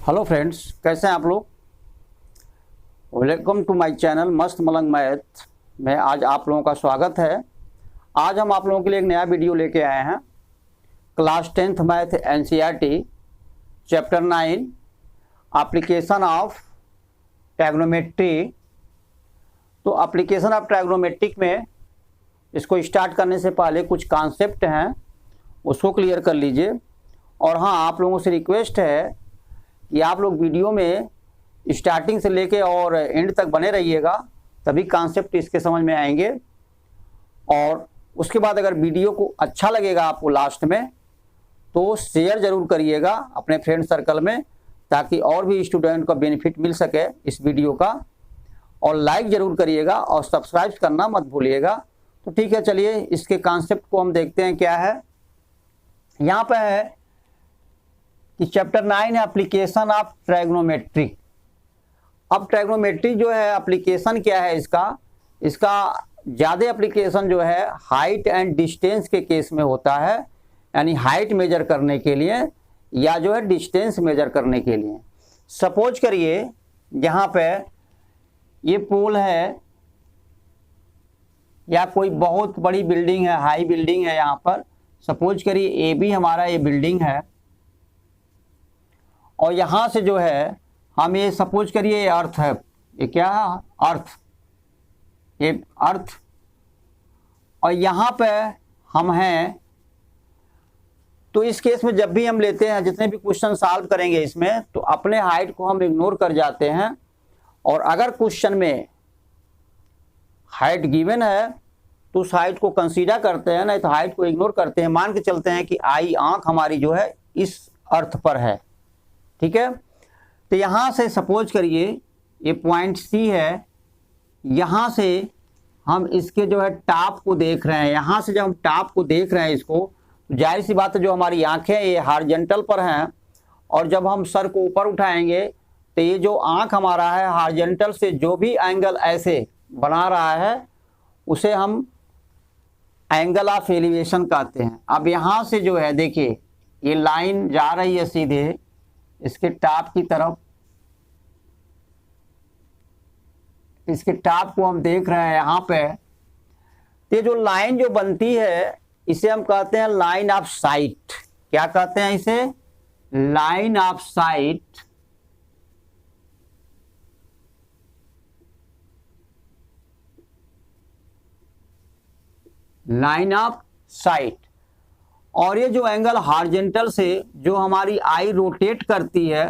Hello friends, कैसे हैं आप लोग। वेलकम टू माय चैनल मस्त मलंग मैथ में आज आप लोगों का स्वागत है। आज हम आप लोगों के लिए एक नया वीडियो लेके आए हैं। Class 10th math NCERT chapter 9 application of trigonometry. तो एप्लीकेशन ऑफ ट्रायगोनोमेट्रिक में इसको स्टार्ट करने से पहले कुछ कॉन्सेप्ट हैं, उसको क्लियर कर लीजिए। और हाँ, आप लोगों से रिक्वेस्ट है कि आप लोग वीडियो में स्टार्टिंग से लेके और एंड तक बने रहिएगा, तभी कॉन्सेप्ट इसके समझ में आएंगे। और उसके बाद अगर वीडियो को अच्छा लगेगा आपको लास्ट में, तो शेयर ज़रूर करिएगा अपने फ्रेंड सर्कल में, ताकि और भी स्टूडेंट को बेनिफिट मिल सके इस वीडियो का। और लाइक ज़रूर करिएगा और सब्सक्राइब करना मत भूलिएगा। तो ठीक है, चलिए इसके कॉन्सेप्ट को हम देखते हैं क्या है। यहाँ पे है कि चैप्टर 9 है एप्लीकेशन ऑफ ट्रायगोनोमेट्री। अब ट्रायगोनोमेट्री जो है एप्लीकेशन क्या है इसका ज़्यादा एप्लीकेशन जो है हाइट एंड डिस्टेंस के केस में होता है, यानी हाइट मेजर करने के लिए या जो है डिस्टेंस मेजर करने के लिए। सपोज करिए यहाँ पे ये पोल है या कोई बहुत बड़ी बिल्डिंग है, हाई बिल्डिंग है। यहाँ पर सपोज करिए ए बी हमारा ये बिल्डिंग है, और यहाँ से जो है हम ये सपोज करिए ये अर्थ है। ये क्या है? अर्थ। ये अर्थ, और यहाँ पे हम हैं। तो इस केस में जब भी हम लेते हैं, जितने भी क्वेश्चन सॉल्व करेंगे इसमें, तो अपने हाइट को हम इग्नोर कर जाते हैं। और अगर क्वेश्चन में हाइट गिवन है तो उस हाइट को कंसीडर करते हैं, नहीं तो हाइट को इग्नोर करते हैं। मान के चलते हैं कि आई आंख हमारी जो है इस अर्थ पर है, ठीक है। तो यहाँ से सपोज करिए ये पॉइंट सी है, यहाँ से हम इसके जो है टॉप को देख रहे हैं। यहाँ से जब हम टॉप को देख रहे हैं इसको, तो जाहिर सी बात है जो हमारी आंखें ये हॉरिजॉन्टल पर हैं, और जब हम सर को ऊपर उठाएंगे तो ये जो आंख हमारा है हॉरिजॉन्टल से जो भी एंगल ऐसे बना रहा है उसे हम एंगल ऑफ एलिवेशन कहते हैं। अब यहाँ से जो है देखिए ये लाइन जा रही है सीधे इसके टॉप की तरफ। इसके टॉप को हम देख रहे हैं यहाँ पे। ये जो लाइन जो बनती है इसे हम कहते हैं लाइन ऑफ साइट। क्या कहते हैं इसे? Line of site. Line of site. और ये जो एंगल हॉरिजॉन्टल से जो हमारी आई रोटेट करती है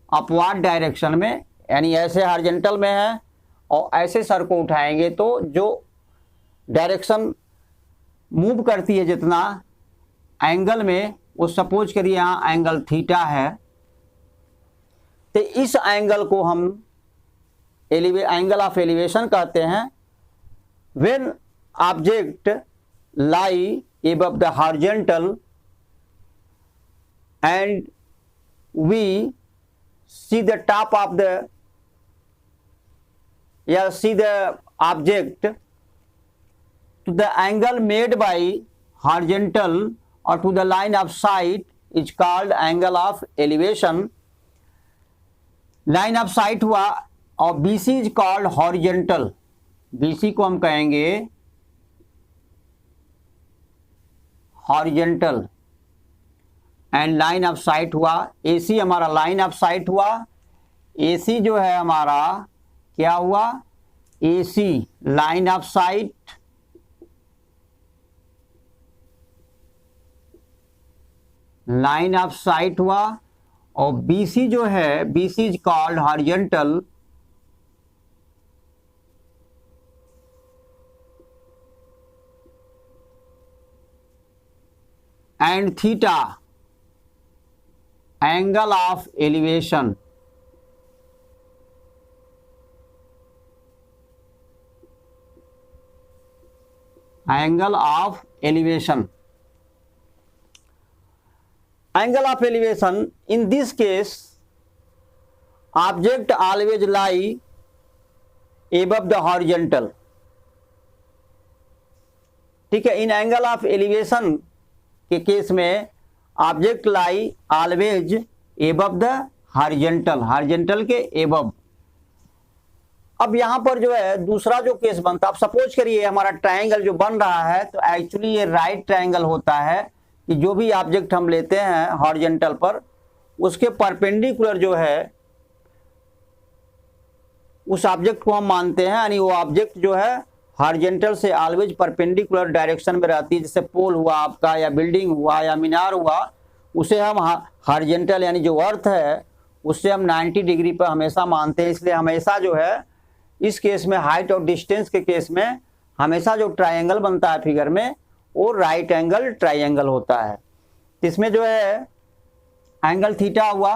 अपवार्ड डायरेक्शन में, यानी ऐसे हॉरिजॉन्टल में है और ऐसे सर को उठाएंगे तो जो डायरेक्शन मूव करती है जितना एंगल में, वो सपोज करिए यहाँ एंगल थीटा है। तो इस एंगल को हम एंगल ऑफ एलिवेशन कहते हैं। When object lie above the horizontal and we see the top of the see the object to the angle made by horizontal or to the line of sight is called angle of elevation. line of sight हुआ, और BC is called horizontal। BC को हम कहेंगे horizontal, and line of site हुआ AC। हमारा line of site हुआ AC जो है हमारा क्या हुआ? AC line of site. Line of site हुआ, और BC जो है BC is called horizontal and theta angle of elevation। angle of elevation। angle of elevation in this case object always lie above the horizontal, ठीक है। इन angle of elevation के case में object lie always above the horizontal के above. अब यहां पर जो है दूसरा जो केस बनता, अब सपोज करिए हमारा ट्रायंगल जो बन रहा है, तो एक्चुअली ये राइट ट्रायंगल होता है कि जो भी ऑब्जेक्ट हम लेते हैं हॉरिजॉन्टल पर, उसके परपेंडिकुलर जो है उस ऑब्जेक्ट को हम मानते हैं, यानी वो ऑब्जेक्ट जो है हॉरिजॉन्टल से ऑलवेज परपेंडिकुलर डायरेक्शन में रहती है। जैसे पोल हुआ आपका, या बिल्डिंग हुआ, या मीनार हुआ, उसे हम हॉरिजॉन्टल यानी जो अर्थ है उससे हम 90 डिग्री पर हमेशा मानते हैं। इसलिए हमेशा जो है इस केस में हाइट और डिस्टेंस के केस में हमेशा जो ट्रायंगल बनता है फिगर में, वो राइट एंगल ट्रायंगल होता है। इसमें जो है एंगल थीटा हुआ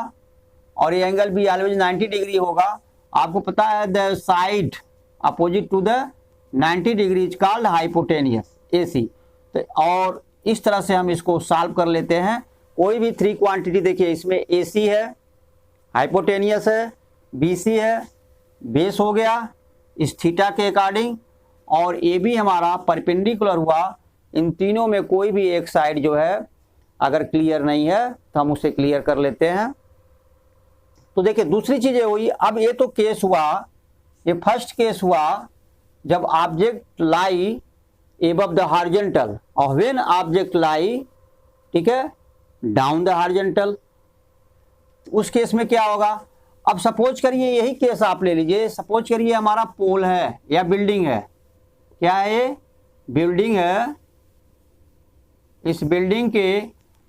और ये एंगल भी ऑलवेज 90 डिग्री होगा। आपको पता है the side opposite to the 90 degree is called hypotenuse, AC। तो और इस तरह से हम इसको सॉल्व कर लेते हैं। कोई भी 3 क्वांटिटी देखिए, इसमें AC है, हाइपोटेनियस है, BC है, बेस हो गया इस थीटा के अकॉर्डिंग, और AB हमारा परपेंडिकुलर हुआ। इन तीनों में कोई भी एक साइड जो है अगर क्लियर नहीं है तो हम उसे क्लियर कर लेते हैं। तो देखिए दूसरी चीज हुई, अब ये तो केस हुआ, ये फर्स्ट केस हुआ जब object lie above the horizontal, और व्हेन ऑब्जेक्ट लाई, ठीक है, डाउन द हॉरिजॉन्टल, उस केस में क्या होगा। अब सपोज करिए यही केस आप ले लीजिए, सपोज करिए हमारा पोल है या बिल्डिंग है, क्या है ये बिल्डिंग है, इस बिल्डिंग के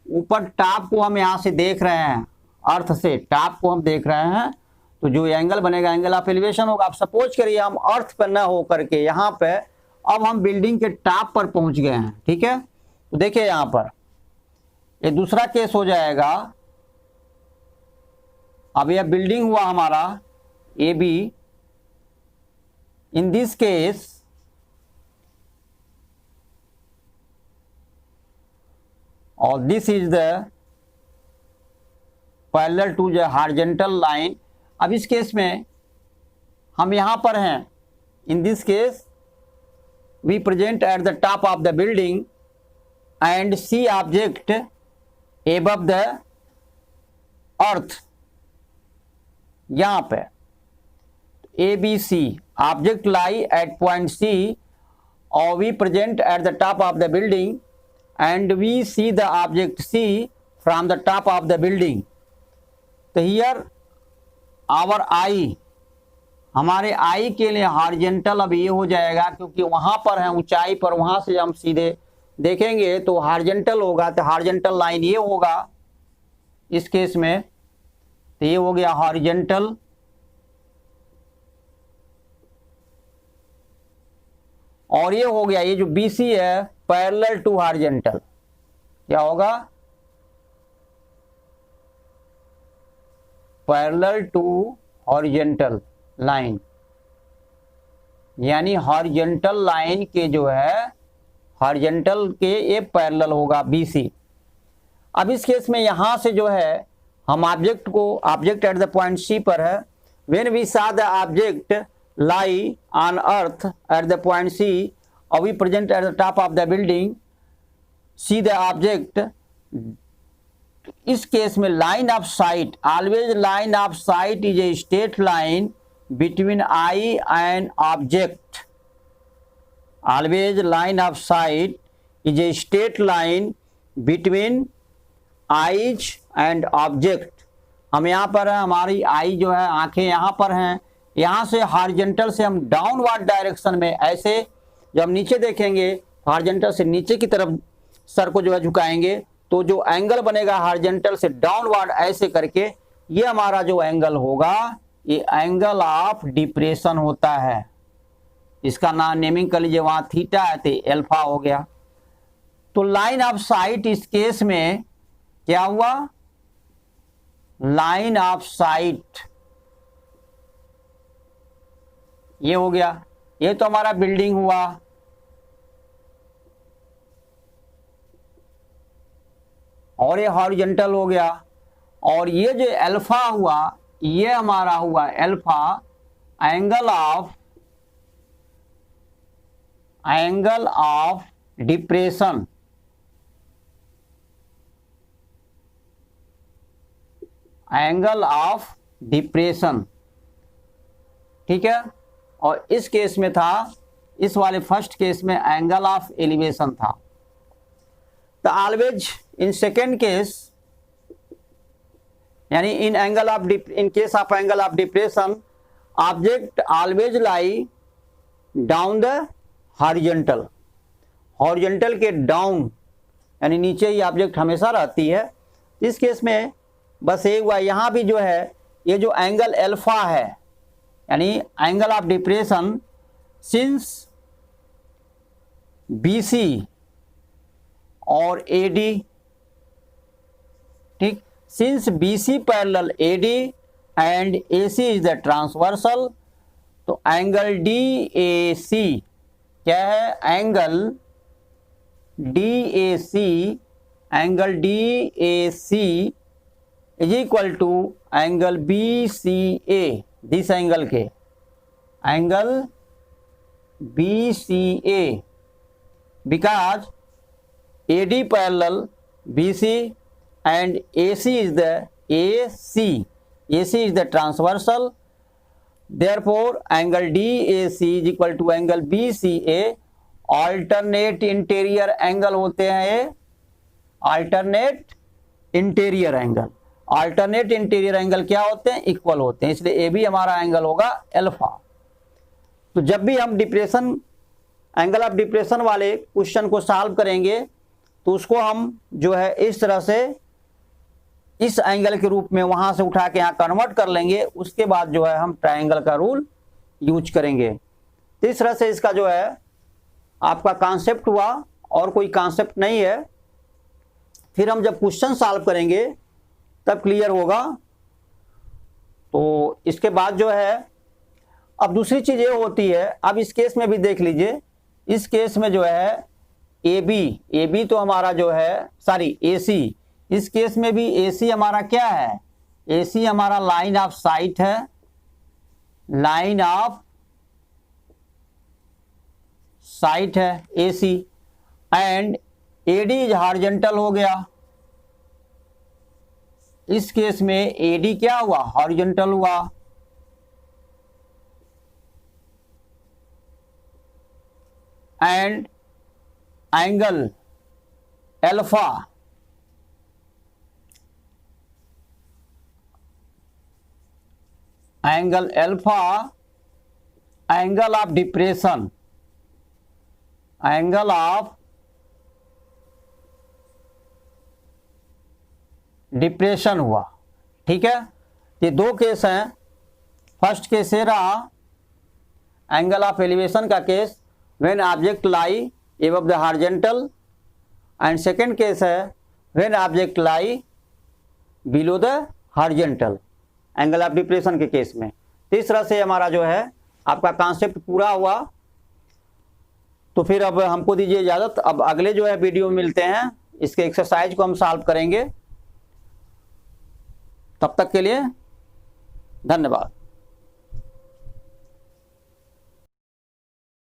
ऊपर टॉप को हम यहाँ से देख रहे हैं, अर्थ से टॉप को हम देख रहे हैं, तो जो एंगल बनेगा एंगल ऑफ एलिवेशन होगा। अब सपोज करिए हम अर्थ पर न हो करके यहाँ पे अब हम बिल्डिंग के टॉप पर पहुंच गए हैं, ठीक है। तो देखिए यहाँ पर ये दूसरा केस हो जाएगा। अब यह बिल्डिंग हुआ हमारा AB, इन दिस केस और this is the parallel to the horizontal line. अब इस केस में हम यहां पर हैं, in this case we present at the top of the building and see object above the earth. यहां पे ABC object lie at point C और we present at the top of the building and we see the object C from the top of the building। तो here our I, हमारे I के लिए horizontal अब ये हो जाएगा, क्योंकि वहां पर है ऊंचाई पर, वहां से हम सीधे देखेंगे तो हॉरिजॉन्टल होगा, तो हॉरिजॉन्टल लाइन ये होगा इस केस में। तो ये हो गया हॉरिजॉन्टल, और ये हो गया ये जो BC है पैरेलल टू हॉरिजॉन्टल। क्या होगा, पैरेलल टू हॉरिजॉन्टल लाइन, यानी हॉरिजॉन्टल लाइन के जो है हॉरिजॉन्टल के ये पैरेलल होगा BC। अब इस केस में यहां से जो है हम object at the point C पर है, when we saw the object lie on earth at the point C or we present at the top of the building, see the object। इस केस में line of sight, always line of sight is a straight line between I and object। always line of sight is a straight line between eyes and object। हम यहाँ पर है, हमारी आई जो है आंखें यहाँ पर हैं, यहाँ से हॉरिजॉन्टल से हम डाउनवर्ड डायरेक्शन में ऐसे जब हम नीचे देखेंगे, हॉरिजॉन्टल से नीचे की तरफ सर को जो है झुकाएंगे, तो जो एंगल बनेगा हॉरिजॉन्टल से डाउनवर्ड ऐसे करके, ये हमारा जो एंगल होगा ये एंगल ऑफ डिप्रेशन होता है। इसका नाम नेमिंग कर लीजिए, वहां थीटा है तो अल्फा हो गया। तो लाइन ऑफ साइट इस केस में क्या हुआ, लाइन ऑफ साइट ये हो गया, ये तो हमारा बिल्डिंग हुआ, और ये हॉरिजॉन्टल हो गया, और ये जो अल्फा हुआ ये हमारा हुआ alpha angle of depression. Angle of depression, ठीक है। और इस केस में था, इस वाले फर्स्ट केस में एंगल ऑफ एलिवेशन था। तो ऑलवेज इन सेकेंड केस, यानी in case of angle of depression, object always lie down the horizontal, horizontal के डाउन यानी नीचे ही ऑब्जेक्ट हमेशा रहती है। इस केस में बस एक हुआ, यहाँ भी जो है ये जो एंगल अल्फा है, यानी angle of depression since BC और AD, ठीक, since BC parallel AD and AC is the transversal, तो एंगल DAC क्या है, angle DAC is equal to angle BCA, this angle के angle BCA, because AD parallel BC and AC is the transversal, therefore angle DAC is equal to angle BCA। alternate interior angle होते हैं ये, alternate interior angle, alternate interior angle क्या होते हैं, equal होते हैं, इसलिए AB हमारा एंगल होगा अल्फा। तो जब भी हम डिप्रेशन, एंगल ऑफ डिप्रेशन वाले क्वेश्चन को सॉल्व करेंगे तो उसको हम जो है इस तरह से इस एंगल के रूप में वहां से उठा के यहाँ कन्वर्ट कर लेंगे, उसके बाद जो है हम ट्रायंगल का रूल यूज करेंगे। तो इस तरह से इसका जो है आपका कॉन्सेप्ट हुआ, और कोई कॉन्सेप्ट नहीं है। फिर हम जब क्वेश्चन सॉल्व करेंगे तब क्लियर होगा। तो इसके बाद जो है अब दूसरी चीज ये होती है, अब इस केस में भी देख लीजिए, इस केस में जो है AB तो हमारा जो है AC, इस केस में भी AC हमारा क्या है, AC हमारा लाइन ऑफ साइट है, लाइन ऑफ साइट है AC, and AD is horizontal हो गया। इस केस में AD क्या हुआ, हॉरिजॉन्टल हुआ, and angle alpha angle of depression, angle of depression हुआ, ठीक है। ये दो केस हैं। फर्स्ट केस ये रहा एंगल ऑफ एलिवेशन का case, when object lie above the horizontal, and second case है when object lie below the horizontal, angle of depression के केस में। इस तरह से हमारा जो है आपका कॉन्सेप्ट पूरा हुआ। तो फिर अब हमको दीजिए इजाजत, अब अगले जो है वीडियो में मिलते हैं, इसके एक्सरसाइज को हम सॉल्व करेंगे। तब तक के लिए धन्यवाद।